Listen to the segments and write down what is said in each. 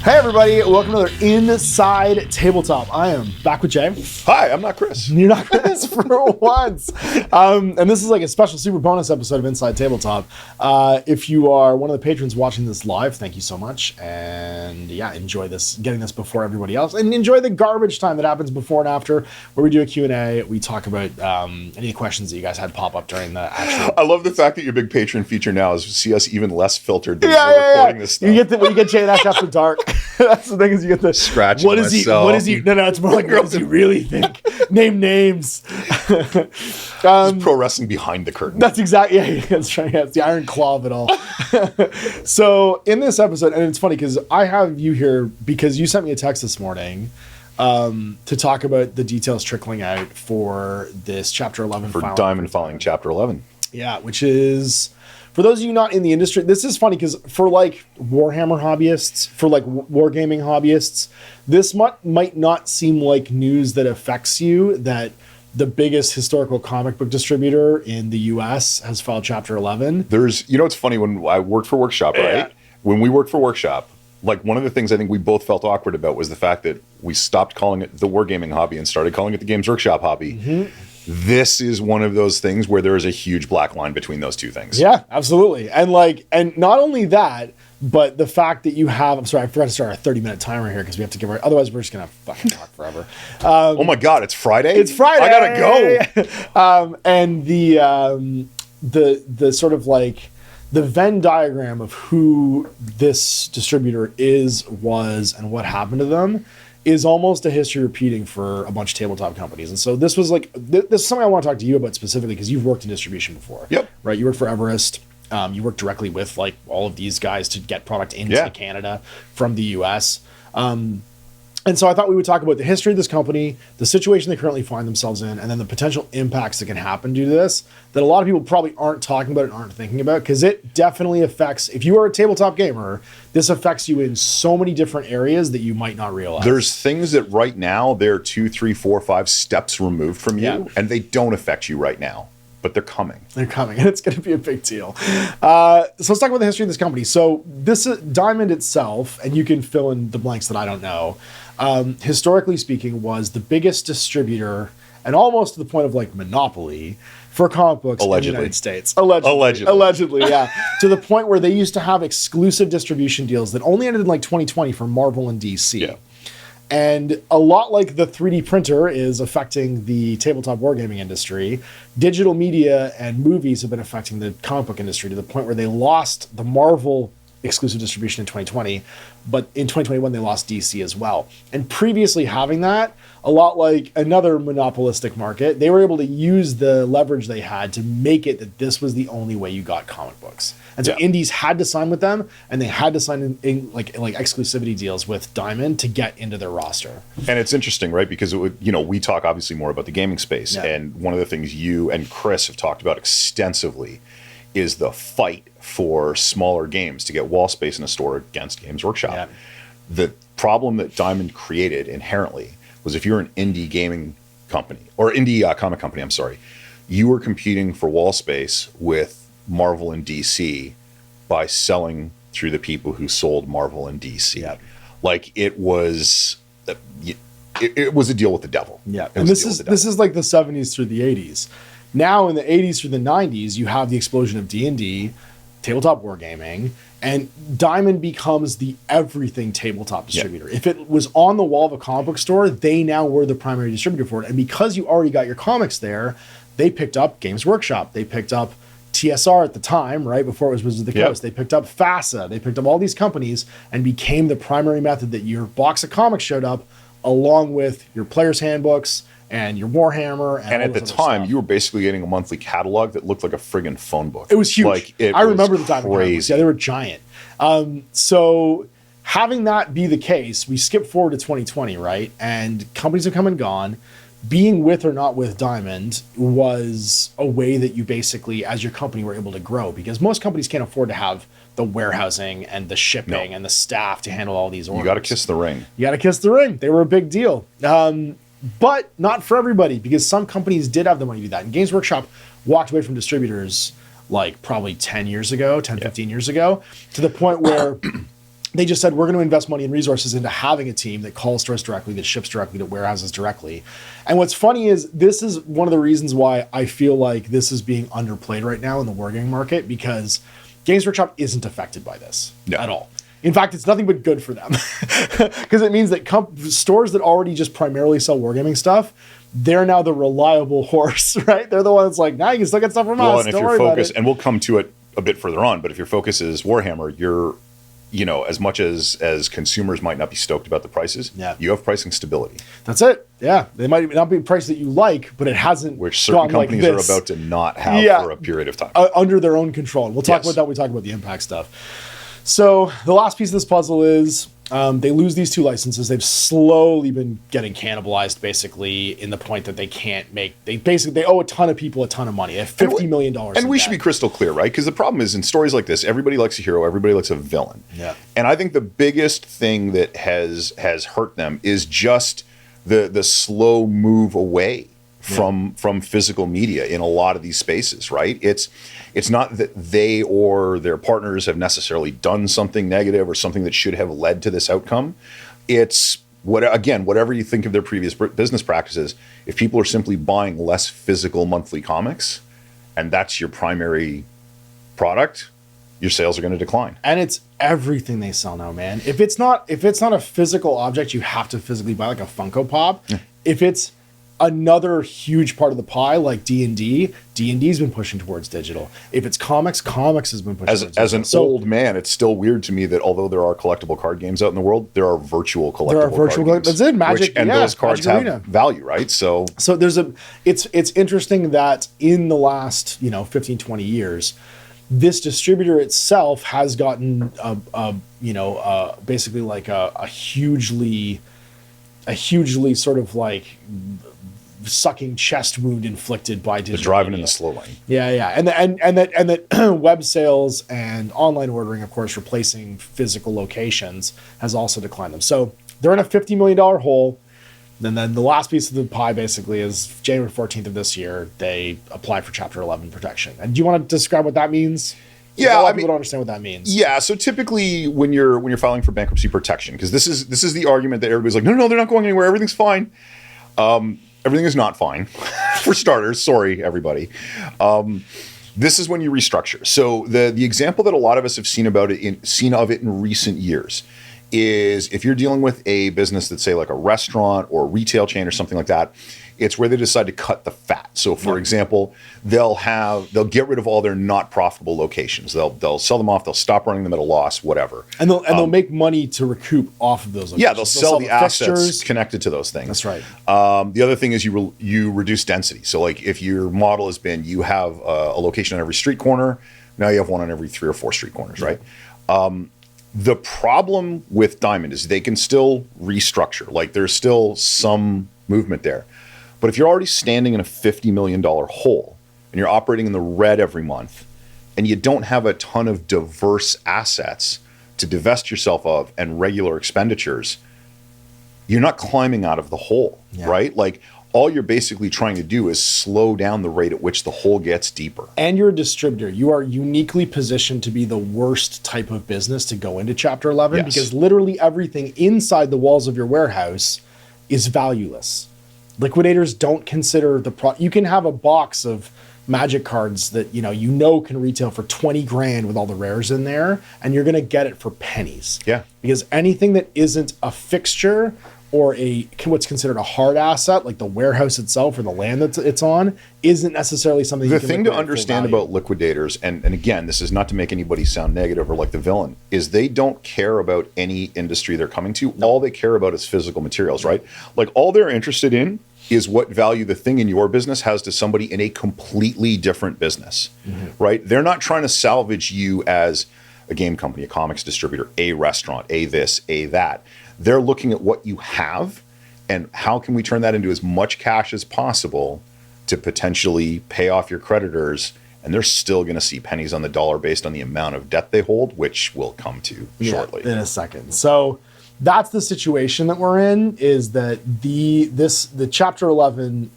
Hey everybody, welcome to another Inside Tabletop. I am back with Jay. Hi, I'm not Chris. You're not Chris for once. And this is like a special super bonus episode of Inside Tabletop. If you are one of the patrons watching this live, thank you so much. And yeah, enjoy this, getting this before everybody else. And enjoy the garbage time that happens before and after, where we do a Q&A. We talk about any questions that you guys had pop up during the actual... I love the fact that your big patron feature now is see us even less filtered than we're recording this stuff. You get Jay and Ash After Dark. That's the thing, is you get the scratching what is myself. What is he? No, it's more like, what does he really think? Name names. Pro wrestling behind the curtain. That's exactly, yeah, that's right. Yeah, it's the iron claw of it all. So in this episode, and it's funny because I have you here because you sent me a text this morning to talk about the details trickling out for this Chapter 11. For Diamond filing Chapter 11. Yeah, which is... For those of you not in the industry, this is funny because for like Warhammer hobbyists, for like wargaming hobbyists, this might not seem like news that affects you, that the biggest historical comic book distributor in the US has filed Chapter 11. It's funny, when I worked for Workshop, right? Yeah. When we worked for Workshop, like one of the things I think we both felt awkward about was the fact that we stopped calling it the wargaming hobby and started calling it the Games Workshop hobby. Mm-hmm. This is one of those things where there is a huge black line between those two things. Yeah, absolutely. And not only that, but the fact that you have, I'm sorry, I forgot to start a 30-minute timer here because we have to give our, otherwise we're just going to fucking talk forever. Oh my God, it's Friday? It's Friday. I gotta go. And the sort of like the Venn diagram of who this distributor was, and what happened to them is almost a history repeating for a bunch of tabletop companies. And so this was like, this is something I want to talk to you about specifically because you've worked in distribution before. Yep. Right? You worked for Everest. You worked directly with like all of these guys to get product into Canada from the US. And so I thought we would talk about the history of this company, the situation they currently find themselves in, and then the potential impacts that can happen due to this that a lot of people probably aren't talking about and aren't thinking about, because it definitely affects, if you are a tabletop gamer, this affects you in so many different areas that you might not realize. There's things that right now they're 2, 3, 4, 5 steps removed from you, and they don't affect you right now. But they're coming. They're coming, and it's going to be a big deal. So let's talk about the history of this company. So this Diamond itself, and you can fill in the blanks that I don't know, historically speaking, was the biggest distributor, and almost to the point of like monopoly, for comic books in the United States. Allegedly, yeah. To the point where they used to have exclusive distribution deals that only ended in like 2020 for Marvel and DC. Yeah. And a lot like the 3D printer is affecting the tabletop wargaming industry, digital media and movies have been affecting the comic book industry to the point where they lost the Marvel exclusive distribution in 2020, but in 2021 they lost DC as well. And previously having that, a lot like another monopolistic market, they were able to use the leverage they had to make it that this was the only way you got comic books. And so indies had to sign with them, and they had to sign in like exclusivity deals with Diamond to get into their roster. And it's interesting, right? Because we talk obviously more about the gaming space, and one of the things you and Chris have talked about extensively is the fight for smaller games to get wall space in a store against Games Workshop. Yeah. The problem that Diamond created inherently was if you're an indie gaming company, or indie comic company, I'm sorry, you were competing for wall space with Marvel and DC by selling through the people who sold Marvel and DC. Yeah. Like it was a deal with the devil. Yeah. And this is like the 70s through the 80s. Now in the 80s through the 90s, you have the explosion of D&D, tabletop wargaming, and Diamond becomes the everything tabletop distributor. Yeah. If it was on the wall of a comic book store, they now were the primary distributor for it. And because you already got your comics there, they picked up Games Workshop. They picked up TSR at the time, right, before it was Wizards of the Coast. They picked up FASA. They picked up all these companies and became the primary method that your box of comics showed up along with your player's handbooks and your Warhammer. And at the time, you were basically getting a monthly catalog that looked like a friggin' phone book. It was huge. I remember the time. Crazy. Yeah, they were giant. So having that be the case, we skip forward to 2020, right? And companies have come and gone. Being with or not with Diamond was a way that you basically, as your company, were able to grow, because most companies can't afford to have the warehousing and the shipping and the staff to handle all these orders. You got to kiss the ring. You got to kiss the ring. They were a big deal. But not for everybody, because some companies did have the money to do that. And Games Workshop walked away from distributors like probably 10 years ago, 15 years ago, to the point where They just said, we're going to invest money and resources into having a team that calls stores directly, that ships directly to warehouses directly. And what's funny is this is one of the reasons why I feel like this is being underplayed right now in the wargaming market, because Games Workshop isn't affected by this at all. In fact, it's nothing but good for them, because it means that stores that already just primarily sell wargaming stuff, they're now the reliable horse, right? They're the ones like, now you can still get stuff from us. Well, and if Don't your worry about focus, it. and we'll come to it a bit further on, but if your focus is Warhammer, you're, as much as consumers might not be stoked about the prices, you have pricing stability. That's it. Yeah. They might not be a price that you like, but it hasn't Which certain companies are about to not have for a period of time. Under their own control. And we'll talk about that when we talk about the impact stuff. So the last piece of this puzzle is they lose these 2 licenses. They've slowly been getting cannibalized, basically, in the point that they owe a ton of people a ton of money. They have $50 million. And we should be crystal clear, right? Because the problem is in stories like this, everybody likes a hero, everybody likes a villain. Yeah. And I think the biggest thing that has hurt them is just the slow move away from physical media in a lot of these spaces, right? It's not that they or their partners have necessarily done something negative or something that should have led to this outcome. It's whatever you think of their previous business practices, if people are simply buying less physical monthly comics and that's your primary product, your sales are going to decline. And it's everything they sell now, man. If it's not a physical object you have to physically buy, like a Funko Pop, if it's another huge part of the pie, like D&D's been pushing towards digital. If it's comics has been pushing towards digital. As an old man, it's still weird to me that although there are collectible card games out in the world, there are virtual collectible card games. That's it, Magic. And those cards have value, right? So it's interesting that in the last 15, 20 years, this distributor itself has gotten basically like a hugely sort of like sucking chest wound inflicted by digital driving media. in the slow lane. Yeah. And that web sales and online ordering, of course, replacing physical locations has also declined them. So they're in a $50 million hole. And then the last piece of the pie basically is January 14th of this year, they applied for Chapter 11 protection. And do you want to describe what that means? Yeah, a lot of people don't understand what that means. Yeah, so typically when you're filing for bankruptcy protection, because this is the argument that everybody's like, no, they're not going anywhere. Everything's fine. Everything is not fine, for starters. Sorry, everybody. This is when you restructure. So the example that a lot of us have seen of it in recent years is if you're dealing with a business that's, say, like a restaurant or a retail chain or something like that, it's where they decide to cut the fat. So, for example, they'll get rid of all their not profitable locations. They'll sell them off. They'll stop running them at a loss, whatever. And they'll make money to recoup off of those locations. Yeah, they'll sell the assets connected to those things. That's right. The other thing is you reduce density. So, like if your model has been you have a location on every street corner, now you have one on every 3 or 4 street corners, right? The problem with Diamond is they can still restructure. Like there's still some movement there. But if you're already standing in a $50 million hole and you're operating in the red every month and you don't have a ton of diverse assets to divest yourself of and regular expenditures, you're not climbing out of the hole, right? Like all you're basically trying to do is slow down the rate at which the hole gets deeper. And you're a distributor. You are uniquely positioned to be the worst type of business to go into Chapter 11 because literally everything inside the walls of your warehouse is valueless. Liquidators don't consider you can have a box of Magic cards that can retail for 20 grand with all the rares in there, and you're going to get it for pennies. Yeah. Because anything that isn't a fixture or what's considered a hard asset, like the warehouse itself or the land that it's on, isn't necessarily something the thing to understand about liquidators, and again, this is not to make anybody sound negative or like the villain, is they don't care about any industry they're coming to. All they care about is physical materials, right? Like all they're interested in is what value the thing in your business has to somebody in a completely different business, right? They're not trying to salvage you as a game company, a comics distributor, a restaurant, a this, a that. They're looking at what you have and how can we turn that into as much cash as possible to potentially pay off your creditors, and they're still going to see pennies on the dollar based on the amount of debt they hold, which we'll come to shortly. In a second. So that's the situation that we're in, is that the Chapter 11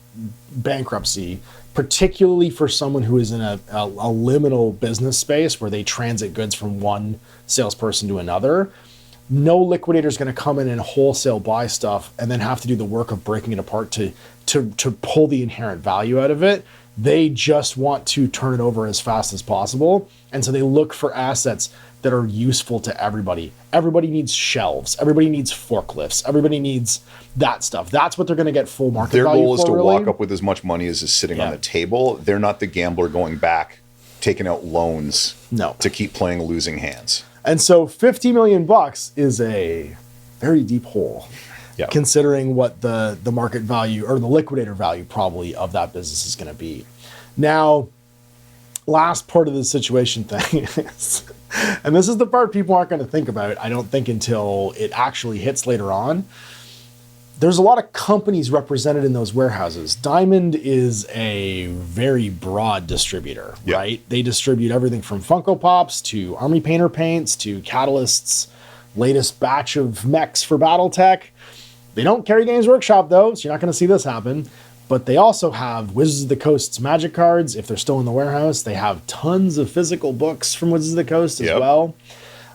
bankruptcy, particularly for someone who is in a liminal business space where they transit goods from one salesperson to another, no liquidator is going to come in and wholesale buy stuff and then have to do the work of breaking it apart to pull the inherent value out of it. They just want to turn it over as fast as possible. And so they look for assets that are useful to everybody. Everybody needs shelves. Everybody needs forklifts. Everybody needs that stuff. That's what they're going to get full market value for. Their goal is to really walk up with as much money as is sitting on the table. They're not the gambler going back, taking out loans to keep playing losing hands. And so $50 million is a very deep hole, considering what the market value or the liquidator value probably of that business is going to be. Now, last part of the situation thing is, and this is the part people aren't going to think about, I don't think, until it actually hits later on. There's a lot of companies represented in those warehouses. Diamond is a very broad distributor, right? They distribute everything from Funko Pops to Army Painter paints to Catalyst's latest batch of mechs for Battletech. They don't carry Games Workshop, though, so you're not going to see this happen. But they also have Wizards of the Coast's Magic cards, if they're still in the warehouse. They have tons of physical books from Wizards of the Coast as well.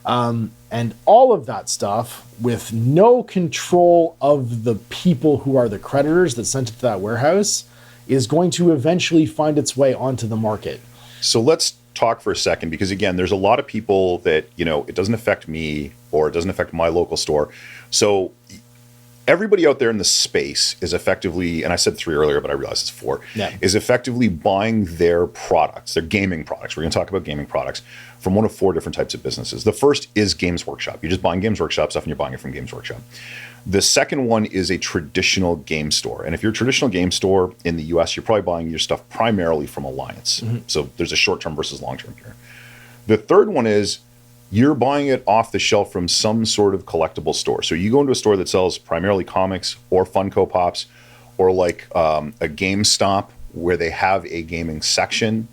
And all of that stuff with no control of the people who are the creditors that sent it to that warehouse is going to eventually find its way onto the market. So let's talk for a second, because again, there's a lot of people that, it doesn't affect me or it doesn't affect my local store. So everybody out there in the space is effectively, and I said 3 earlier, but I realized it's 4, is effectively buying their products, their gaming products. We're going to talk about gaming products from one of 4 different types of businesses. The first is Games Workshop. You're just buying Games Workshop stuff and you're buying it from Games Workshop. The second one is a traditional game store. And if you're a traditional game store in the US, you're probably buying your stuff primarily from Alliance. So there's a short-term versus long-term here. The third one is you're buying it off the shelf from some sort of collectible store. So you go into a store that sells primarily comics or Funko Pops, or like a GameStop where they have a gaming section.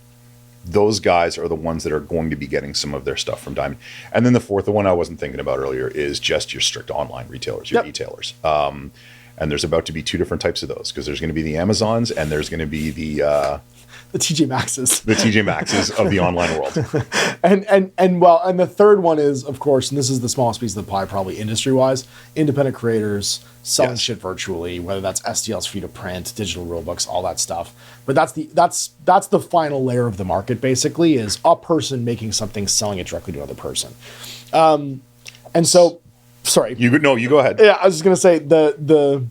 Those guys are the ones that are going to be getting some of their stuff from Diamond. And then the fourth, the one I wasn't thinking about earlier, is just your strict online retailers, your e-tailers. And there's about to be 2 different types of those, because there's going to be the Amazons and there's going to be the TJ Maxxes. The TJ Maxxes of the online world. and the third one is, of course, and this is the smallest piece of the pie, probably industry-wise, independent creators selling shit virtually, whether that's STLs for you to print, digital rulebooks, all that stuff. But that's the final layer of the market, basically, is a person making something, selling it directly to another person. And so, sorry. You go ahead. Yeah, I was just gonna say the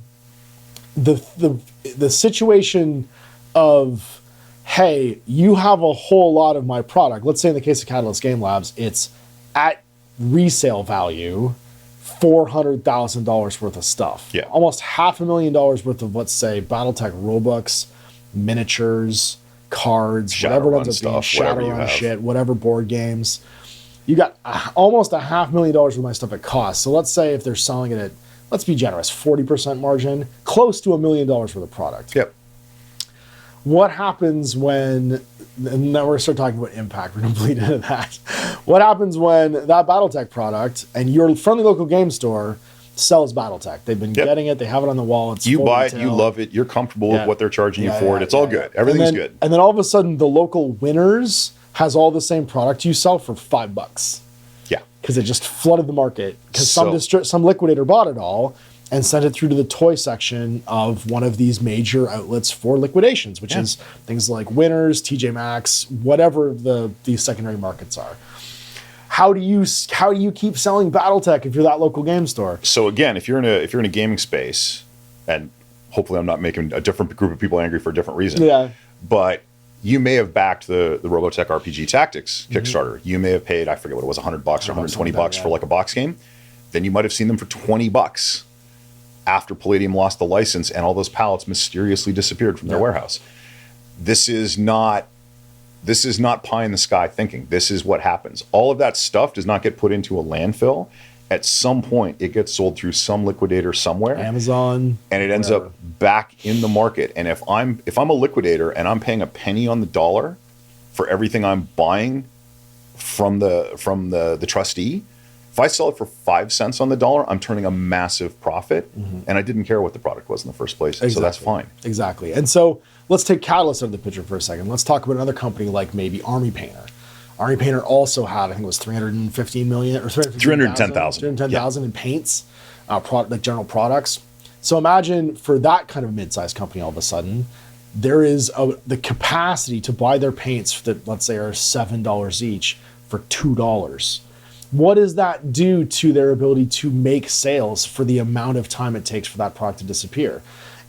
situation of, hey, you have a whole lot of my product. Let's say in the case of Catalyst Game Labs, it's at resale value, $400,000 worth of stuff. Yeah. Almost $500,000 worth of, let's say, Battletech rulebooks, miniatures, cards, whatever it ends up being, Shadowrun shit, whatever board games. You got almost $500,000 worth of my stuff at cost. So let's say if they're selling it at, let's be generous, 40% margin, close to $1 million worth of product. Yep. What happens when, and now we're going to start talking about impact, we're going to bleed into that. What happens when that Battletech product and your friendly local game store sells Battletech? They've been getting it, they have it on the wall, it's you buy retail. it, you love it, you're comfortable with what they're charging you for it, it's all good. Everything's good. And then all of a sudden, the local Winners has all the same product you sell for $5. Yeah. Because it just flooded the market. Because some liquidator bought it all and sent it through to the toy section of one of these major outlets for liquidations, which is things like Winners, TJ Maxx, whatever these secondary markets are. How do you keep selling Battletech if you're that local game store? So again, if you're in a gaming space, and hopefully I'm not making a different group of people angry for a different reason, but you may have backed the Robotech RPG Tactics Kickstarter. You may have paid, I forget what it was, $100 or $120 for like a box game. Then you might have seen them for $20 after Palladium lost the license and all those pallets mysteriously disappeared from their warehouse. This is not pie in the sky thinking. This is what happens. All of that stuff does not get put into a landfill. At some point, it gets sold through some liquidator somewhere, Amazon, and it ends up back in the market. And if I'm a liquidator and I'm paying a penny on the dollar for everything I'm buying from the trustee, if I sell it for 5 cents on the dollar, I'm turning a massive profit, and I didn't care what the product was in the first place, so that's fine. Exactly. And so let's take Catalyst out of the picture for a second. Let's talk about another company like maybe Army Painter. Army Painter also had, I think it was 315 million or 310,000 in paints, like general products. So imagine for that kind of a mid-sized company, all of a sudden, there is the capacity to buy their paints that, let's say, are $7 each for $2. What does that do to their ability to make sales for the amount of time it takes for that product to disappear?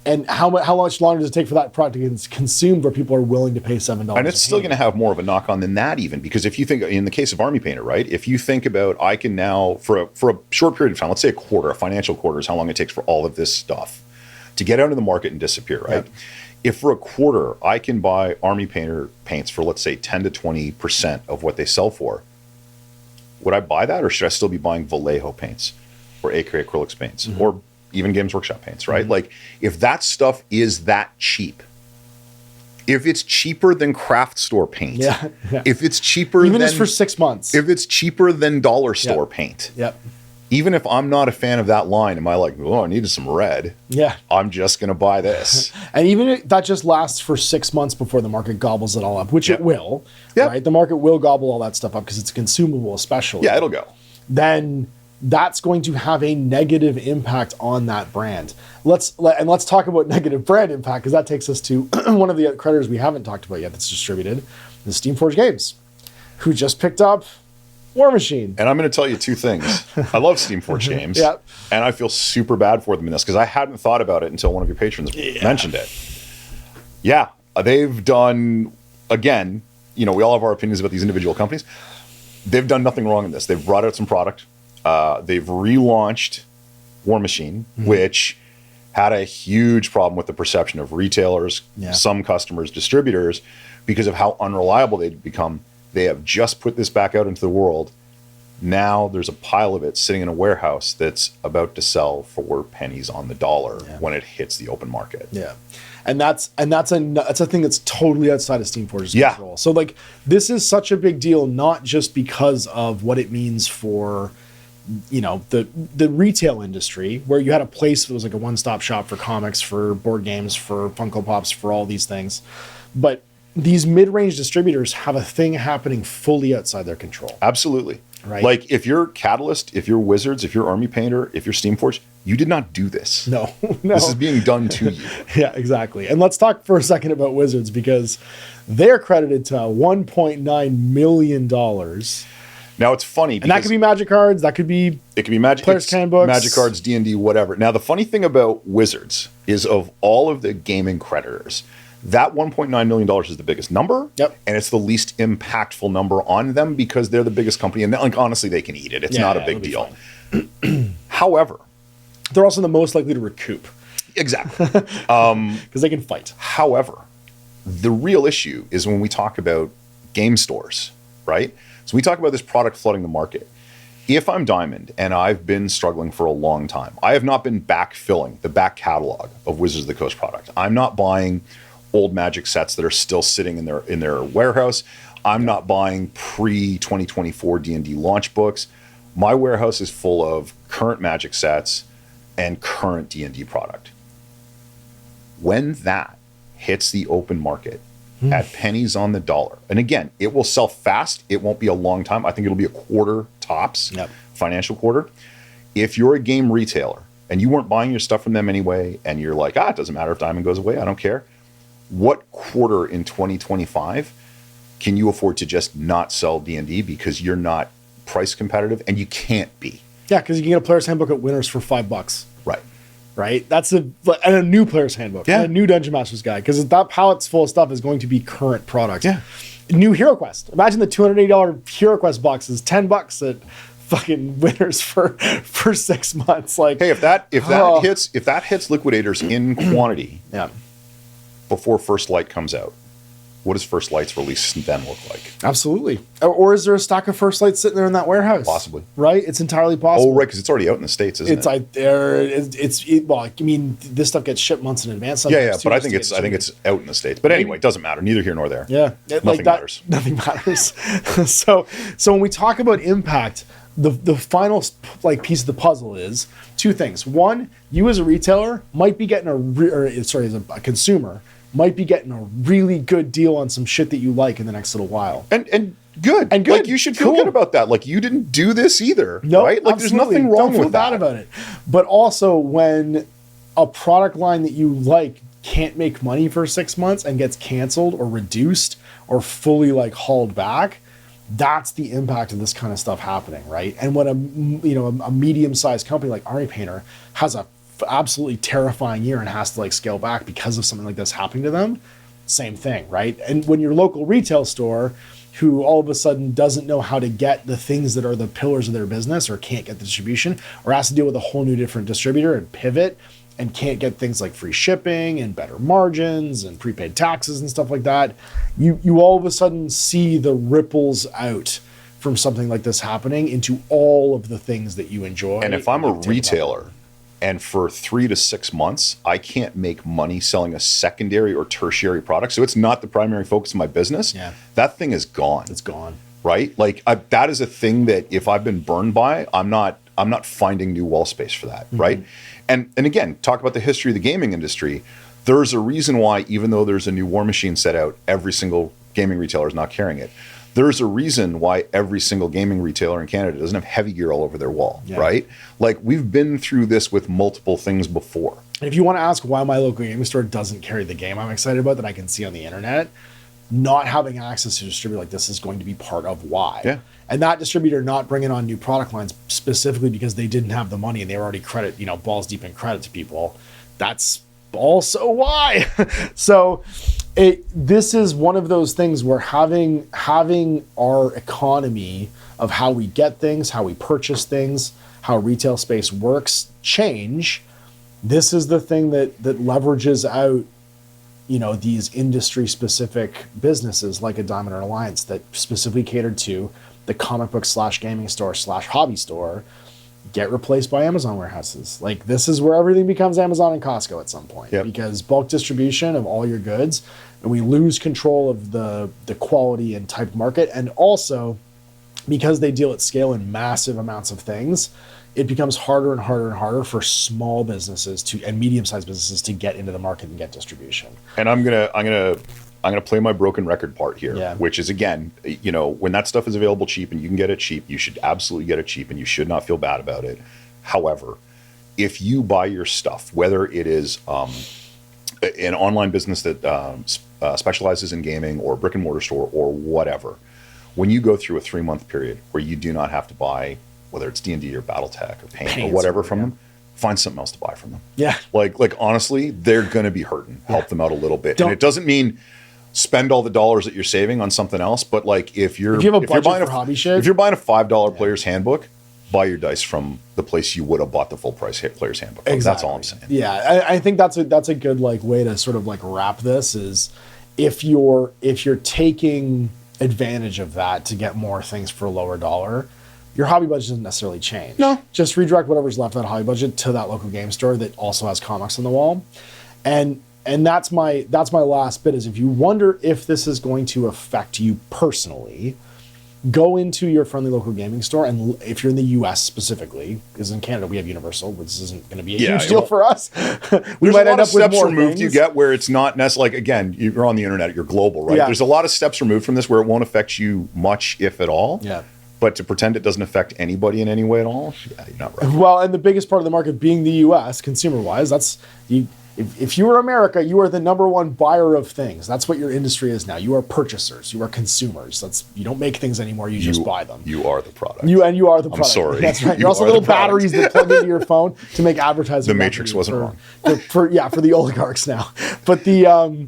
And how much longer does it take for that product to get consumed where people are willing to pay $7? And it's still going to have more of a knock on than that, even because if you think in the case of Army Painter, right? If you think about, I can now for a short period of time, let's say a quarter, a financial quarter is how long it takes for all of this stuff to get out of the market and disappear, right? Yep. If for a quarter I can buy Army Painter paints for, let's say, 10 to 20% of what they sell for, would I buy that, or should I still be buying Vallejo paints or AK acrylics paints or even Games Workshop paints, right? Like, if that stuff is that cheap, if it's cheaper than craft store paint, if it's cheaper even than, just for 6 months, if it's cheaper than dollar store paint, even if I'm not a fan of that line, am I like, oh, I needed some red? Yeah, I'm just going to buy this. And even if that just lasts for 6 months before the market gobbles it all up, which it will, right? The market will gobble all that stuff up because it's consumable, especially. Yeah, it'll go. Then that's going to have a negative impact on that brand. Let's talk about negative brand impact, because that takes us to one of the creditors we haven't talked about yet that's distributed, the Steamforged Games, who just picked up War Machine. And I'm going to tell you two things. I love Steamforged Games, and I feel super bad for them in this because I hadn't thought about it until one of your patrons mentioned it. Yeah, they've done, again, we all have our opinions about these individual companies. They've done nothing wrong in this. They've brought out some product. They've relaunched War Machine, which had a huge problem with the perception of retailers, some customers, distributors, because of how unreliable they'd become. They have just put this back out into the world. Now there's a pile of it sitting in a warehouse that's about to sell for pennies on the dollar when it hits the open market. Yeah. And that's a thing that's totally outside of Steamforge's control. So like, this is such a big deal, not just because of what it means for the retail industry, where you had a place that was like a one-stop shop for comics, for board games, for Funko Pops, for all these things. But these mid-range distributors have a thing happening fully outside their control. Absolutely. Right. Like, if you're Catalyst, if you're Wizards, if you're Army Painter, if you're Steamforged, you did not do this. No. This is being done to you. Yeah, exactly. And let's talk for a second about Wizards, because they're credited to $1.9 million. Now, it's funny. And that could be Magic cards. That could be Magic Players' Handbooks. Magic cards, D&D, whatever. Now, the funny thing about Wizards is, of all of the gaming creditors, that $1.9 million is the biggest number. Yep. And it's the least impactful number on them because they're the biggest company. And like, honestly, they can eat it. It's not a big deal. However, they're also the most likely to recoup. Exactly. Because they can fight. However, the real issue is when we talk about game stores, right? So we talk about this product flooding the market. If I'm Diamond and I've been struggling for a long time, I have not been backfilling the back catalog of Wizards of the Coast product. I'm not buying old Magic sets that are still sitting in their warehouse. I'm not buying pre-2024 D&D launch books. My warehouse is full of current Magic sets and current D&D product. When that hits the open market at pennies on the dollar, and again, it will sell fast. It won't be a long time. I think it'll be a quarter tops, financial quarter. If you're a game retailer and you weren't buying your stuff from them anyway, and you're like, it doesn't matter if Diamond goes away, I don't care. What quarter in 2025 can you afford to just not sell D&D because you're not price competitive? And you can't be. Yeah, because you can get a player's handbook at Winners for $5. Right. Right? And a new player's handbook. Yeah. And a new Dungeon Master's guide. Because that palette's full of stuff is going to be current product. Yeah. New Hero Quest. Imagine the $280 Hero Quest box is $10 at fucking Winners for 6 months. Like, hey, if that hits liquidators in quantity, before First Light comes out, what does First Light's release then look like? Absolutely. Or is there a stock of First Light sitting there in that warehouse? Possibly. Right? It's entirely possible. Oh, right, because it's already out in the States, isn't it? It's out there. Well, I mean, this stuff gets shipped months in advance. But I think it's out in the States. But anyway, it doesn't matter. Neither here nor there. Yeah. Nothing matters. Nothing matters. So when we talk about impact, the final piece of the puzzle is two things. One, you as a retailer might be getting as a consumer, might be getting a really good deal on some shit that you like in the next little while. And Good. And good. Like, you should feel Cool. good about that. Like, you didn't do this either. No, right? Like, there's nothing wrong Don't feel with bad that. about it. But also, when a product line that you like can't make money for 6 months and gets canceled or reduced or fully like hauled back, that's the impact of this kind of stuff happening, right? And when a medium-sized company like Army Painter has a absolutely terrifying year and has to like scale back because of something like this happening to them, same thing, right? And when your local retail store, who all of a sudden doesn't know how to get the things that are the pillars of their business or can't get the distribution or has to deal with a whole new different distributor and pivot and can't get things like free shipping and better margins and prepaid taxes and stuff like that, you all of a sudden see the ripples out from something like this happening into all of the things that you enjoy. And if I'm a retailer and for 3 to 6 months, I can't make money selling a secondary or tertiary product, so it's not the primary focus of my business, that thing is gone. It's gone. Right? Like, that is a thing that if I've been burned by, I'm not finding new wall space for that, right? And again, talk about the history of the gaming industry. There's a reason why, even though there's a new War Machine set out, every single gaming retailer is not carrying it. There's a reason why every single gaming retailer in Canada doesn't have heavy gear all over their wall, right? Like, we've been through this with multiple things before. And if you want to ask why my local gaming store doesn't carry the game I'm excited about that I can see on the internet, not having access to a distributor like this is going to be part of why. Yeah. And that distributor not bringing on new product lines specifically because they didn't have the money and they were already balls deep in credit to people. That's also why. So this is one of those things where having our economy of how we get things, how we purchase things, how retail space works change. This is the thing that leverages out these industry specific businesses like a Diamond or Alliance that specifically catered to the comic book / gaming store / hobby store get replaced by Amazon warehouses. Like, this is where everything becomes Amazon and Costco at some point because bulk distribution of all your goods, and we lose control of the quality and type market. And also because they deal at scale in massive amounts of things, it becomes harder and harder and harder for small businesses and medium-sized businesses to get into the market and get distribution. And I'm gonna play my broken record part here, which is, again, when that stuff is available cheap and you can get it cheap, you should absolutely get it cheap and you should not feel bad about it. However, if you buy your stuff, whether it is an online business that specializes in gaming or a brick and mortar store or whatever, when you go through a 3-month period where you do not have to buy, whether it's D&D or Battletech or Paint or whatever from them, find something else to buy from them. Yeah. Like honestly, they're going to be hurting. Help them out a little bit. And it doesn't mean spend all the dollars that you're saving on something else, but like if you have a budget for hobby shit, if you're buying a $5 player's handbook, buy your dice from the place you would have bought the full price player's handbook. Exactly. That's all I'm saying. Yeah, I think that's a good way to sort of wrap this is if you're taking advantage of that to get more things for a lower dollar, your hobby budget doesn't necessarily change. No. Just redirect whatever's left of that hobby budget to that local game store that also has comics on the wall. And that's my last bit is if you wonder if this is going to affect you personally, go into your friendly local gaming store, and if you're in the US specifically, because in Canada we have Universal, which isn't going to be a huge deal for us. We might end up with more removed you get where it's not necessarily, again, you're on the internet, you're global, right? Yeah. There's a lot of steps removed from this where it won't affect you much, if at all. Yeah. But to pretend it doesn't affect anybody in any way at all, yeah, you're not right. Well, and the biggest part of the market being the US, consumer-wise, that's if you were America, you are the number one buyer of things. That's what your industry is now. You are purchasers. You are consumers. You don't make things anymore. You just buy them. You are the product. You are the product. I'm sorry. That's right. You're also little batteries that plug into your phone to make advertising. The Matrix wasn't wrong. For the oligarchs now. But the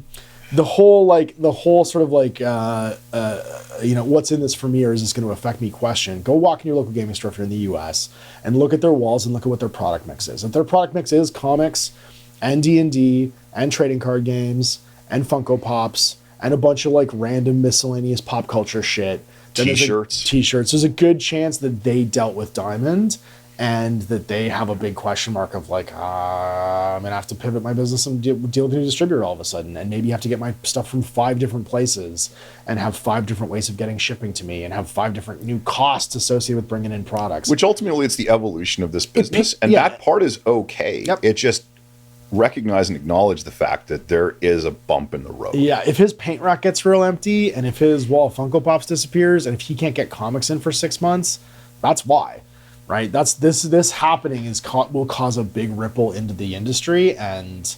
whole sort of what's in this for me, or is this going to affect me question, go walk in your local gaming store if you're in the US and look at their walls and look at what their product mix is. If their product mix is comics and D&D and trading card games and Funko Pops and a bunch of random miscellaneous pop culture shit. T-shirts. There's a good chance that they dealt with Diamond and that they have a big question mark of I'm going to have to pivot my business and deal with a distributor all of a sudden, and maybe have to get my stuff from 5 different places and have 5 different ways of getting shipping to me and have 5 different new costs associated with bringing in products. Which ultimately it's the evolution of this business, and that part is okay. Yep. It just, recognize and acknowledge the fact that there is a bump in the road. Yeah, if his paint rack gets real empty, and if his wall of Funko Pops disappears, and if he can't get comics in for 6 months, that's why, right? That's this happening will cause a big ripple into the industry, and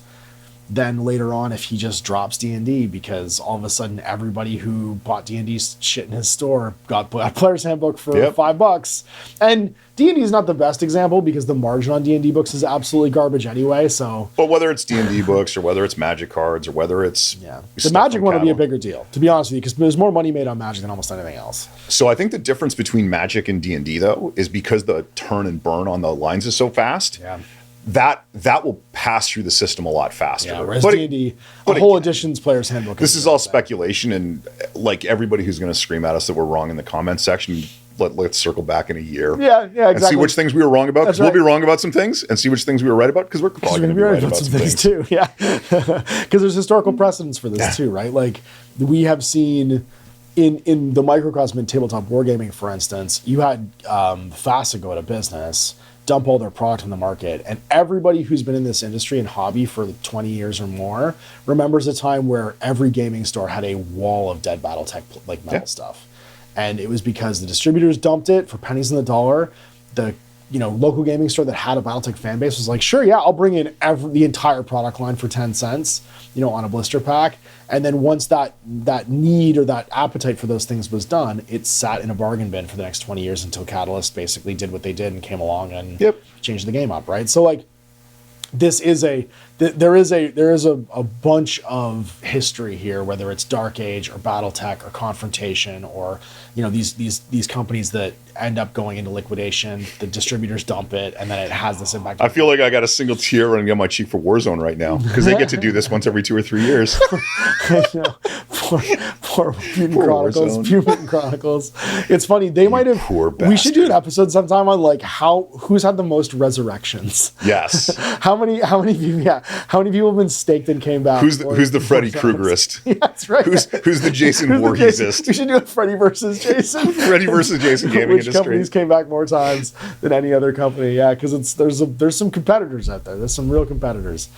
then later on, if he just drops D&D because all of a sudden everybody who bought D&D shit in his store got a player's handbook for $5, and D&D is not the best example because the margin on D&D books is absolutely garbage anyway. So, but whether it's D&D books or whether it's Magic cards or whether it's the Magic one will be a bigger deal, to be honest with you, because there's more money made on Magic than almost anything else. So I think the difference between Magic and D&D though is because the turn and burn on the lines is so fast. Yeah. That will pass through the system a lot faster. Yeah, whereas D&D, a whole edition's player's handbook. This is all speculation, and like everybody who's going to scream at us that we're wrong in the comments section, let's circle back in a year. Yeah, exactly. And see which things we were wrong about, because we'll be wrong about some things, and see which things we were right about, because we're probably going to be right about some things too. Yeah, because there's historical precedence for this too, right? Like we have seen in the microcosm in tabletop wargaming, for instance, you had FASA go out of business, dump all their product on the market, and everybody who's been in this industry and hobby for 20 years or more remembers a time where every gaming store had a wall of dead BattleTech like metal stuff, and it was because the distributors dumped it for pennies on the dollar. The local gaming store that had a BattleTech fan base was like, sure, yeah, I'll bring in the entire product line for 10 cents, on a blister pack. And then once that need or that appetite for those things was done, it sat in a bargain bin for the next 20 years until Catalyst basically did what they did and came along and changed the game up, right? So like this is there is a bunch of history here, whether it's Dark Age or BattleTech or Confrontation or these companies that end up going into liquidation, the distributors dump it, and then it has this impact. I feel like I got a single tear running down my cheek for Warzone right now because they get to do this once every 2 or 3 years. I know. Poor Mutant Chronicles. Mutant Chronicles. It's funny. They might have. We should do an episode sometime on like who's had the most resurrections. Yes. How many people have been staked and came back? Who's the Freddy Kruegerist? Yeah, that's right. Who's the Jason Voorheesist? We should do a Freddy versus Jason. Freddy versus Jason gaming Which industry. Companies came back more times than any other company? Yeah, because there's some competitors out there. There's some real competitors.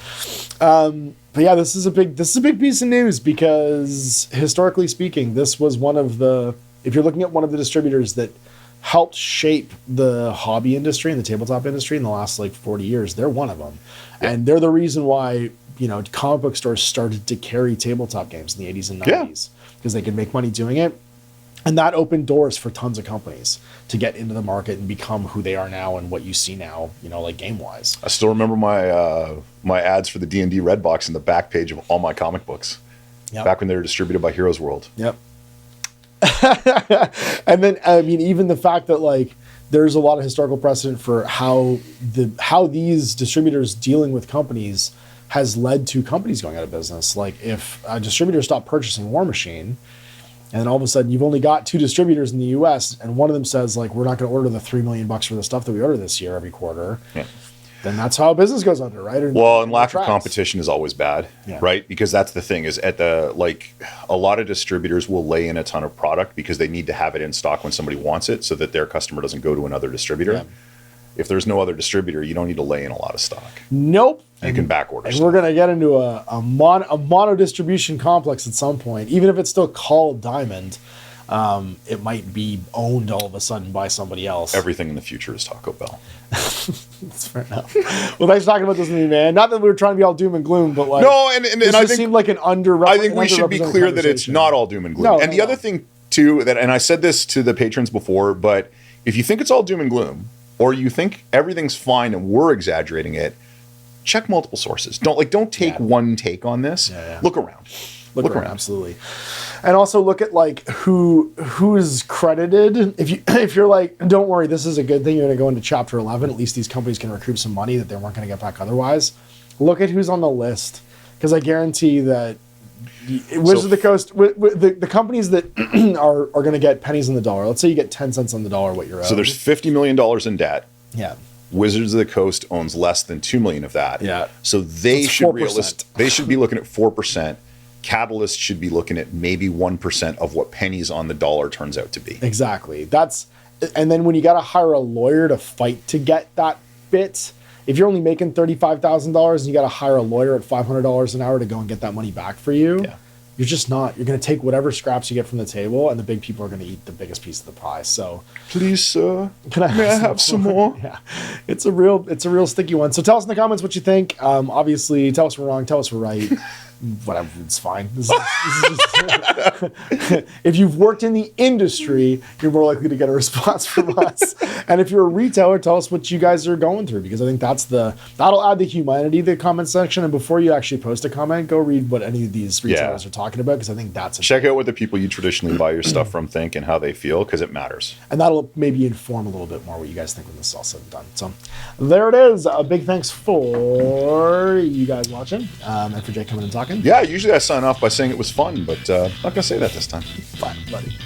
But yeah, this is a big piece of news because historically speaking, this was one of the, if you're looking at one of the distributors that helped shape the hobby industry and the tabletop industry in the last like 40 years, they're one of them. Yeah. And they're the reason why, comic book stores started to carry tabletop games in the 80s and 90s because they could make money doing it. And that opened doors for tons of companies to get into the market and become who they are now and what you see now, like game-wise. I still remember my ads for the D&D Red Box in the back page of all my comic books. Yep. Back when they were distributed by Heroes World. Yep. And then, even the fact that, like, there's a lot of historical precedent for how these distributors dealing with companies has led to companies going out of business. Like, if a distributor stopped purchasing War Machine, and then all of a sudden you've only got 2 distributors in the U.S. and one of them says, like, we're not going to order the $3 million for the stuff that we order this year every quarter. Yeah. Then that's how business goes under, right? And lack of competition is always bad, right? Because that's the thing is a lot of distributors will lay in a ton of product because they need to have it in stock when somebody wants it so that their customer doesn't go to another distributor. Yeah. If there's no other distributor, you don't need to lay in a lot of stock. Nope. You can back order. And we're going to get into a mono distribution complex at some point. Even if it's still called Diamond, it might be owned all of a sudden by somebody else. Everything in the future is Taco Bell. That's fair enough. Well, thanks for talking about this with me, man. Not that we were trying to be all doom and gloom, but like no, and I think seemed like an I think we should be clear that it's not all doom and gloom. No, the other thing too and I said this to the patrons before, but if you think it's all doom and gloom, or you think everything's fine and we're exaggerating it, check multiple sources. Don't take one take on this. Look around. Look around. Absolutely. And also look at like who's credited. If you're like, don't worry, this is a good thing, you're going to go into chapter 11, at least these companies can recoup some money that they weren't going to get back otherwise. Look at who's on the list, because I guarantee that Wizards of the Coast, the companies that are going to get pennies on the dollar, let's say you get 10 cents on the dollar what you're owed. So there's $50 million in debt. Yeah. Wizards of the Coast owns less than $2 million of that. Yeah. So they should be looking at 4%. Catalyst should be looking at maybe 1% of what pennies on the dollar turns out to be. Exactly. And then when you got to hire a lawyer to fight to get that bit, if you're only making $35,000 and you got to hire a lawyer at $500 an hour to go and get that money back for you, you're just not. You're going to take whatever scraps you get from the table, and the big people are going to eat the biggest piece of the pie. So, please, sir, may I have some more? Yeah, it's a real sticky one. So tell us in the comments what you think. Obviously, tell us we're wrong, tell us we're right. Whatever, it's fine. This is just, if you've worked in the industry, you're more likely to get a response from us. And if you're a retailer, tell us what you guys are going through, because I think that'll add the humanity to the comment section. And before you actually post a comment, go read what any of these retailers are talking about, because I think that's check out what the people you traditionally buy your stuff from think and how they feel, because it matters. And that'll maybe inform a little bit more what you guys think when this is all said and done. So there it is. A big thanks for you guys watching, and for Jake coming and talking. Yeah, usually I sign off by saying it was fun, but I'm not going to say that this time. Fine, buddy.